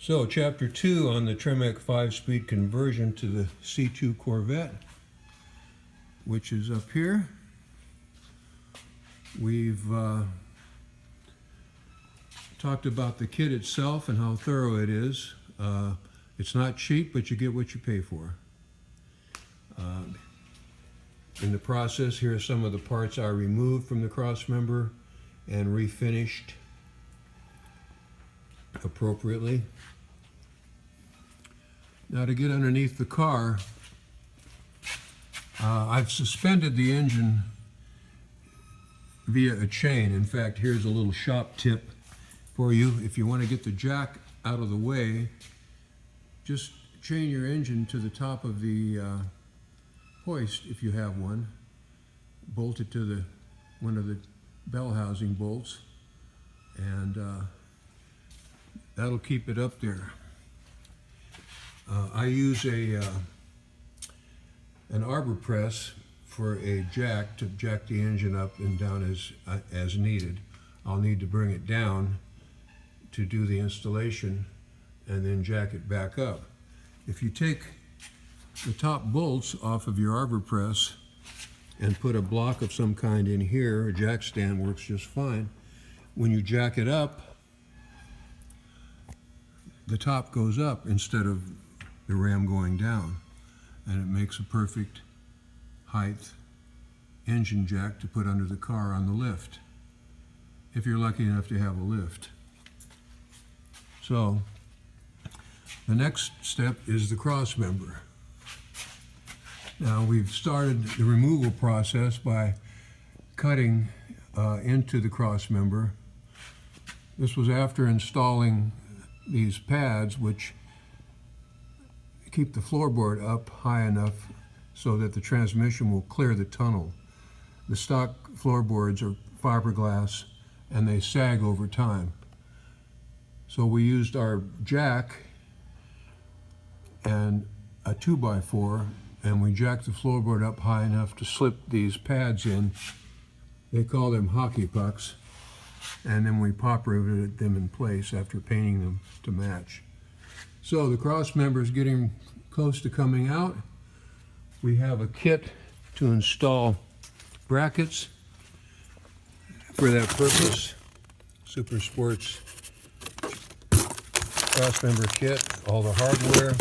So, Chapter 2 on the Tremec 5-speed conversion to the C2 Corvette, which is up here. We've talked about the kit itself and how thorough it is. It's not cheap, but you get what you pay for. In the process, here are some of the parts I removed from the cross member and refinished appropriately. Now, to get underneath the car, I've suspended the engine via a chain. In fact, here's a little shop tip for you. If you want to get the jack out of the way, just chain your engine to the top of the hoist if you have one. Bolt it to one of the bell housing bolts, and that'll keep it up there. I use an arbor press for a jack to jack the engine up and down as needed. I'll need to bring it down to do the installation and then jack it back up. If you take the top bolts off of your arbor press and put a block of some kind in here, a jack stand works just fine. When you jack it up, the top goes up instead of the ram going down, and it makes a perfect height engine jack to put under the car on the lift, if you're lucky enough to have a lift. So the next step is the cross member. Now, we've started the removal process by cutting into the cross member. This was after installing these pads, which keep the floorboard up high enough so that the transmission will clear the tunnel. The stock floorboards are fiberglass and they sag over time. So we used our jack and a 2x4, and we jacked the floorboard up high enough to slip these pads in. They call them hockey pucks. And then we pop riveted them in place after painting them to match. So the cross member is getting close to coming out. We have a kit to install brackets for that purpose. Super Sports cross member kit, all the hardware,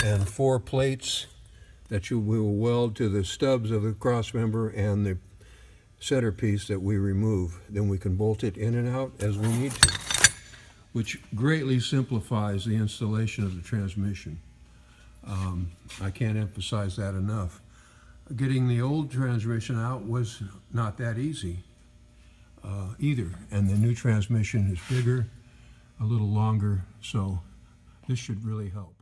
and 4 plates that you will weld to the stubs of the cross member and the centerpiece that we remove. Then we can bolt it in and out as we need to, which greatly simplifies the installation of the transmission. I can't emphasize that enough. Getting the old transmission out was not that easy either, and the new transmission is bigger, a little longer, so this should really help.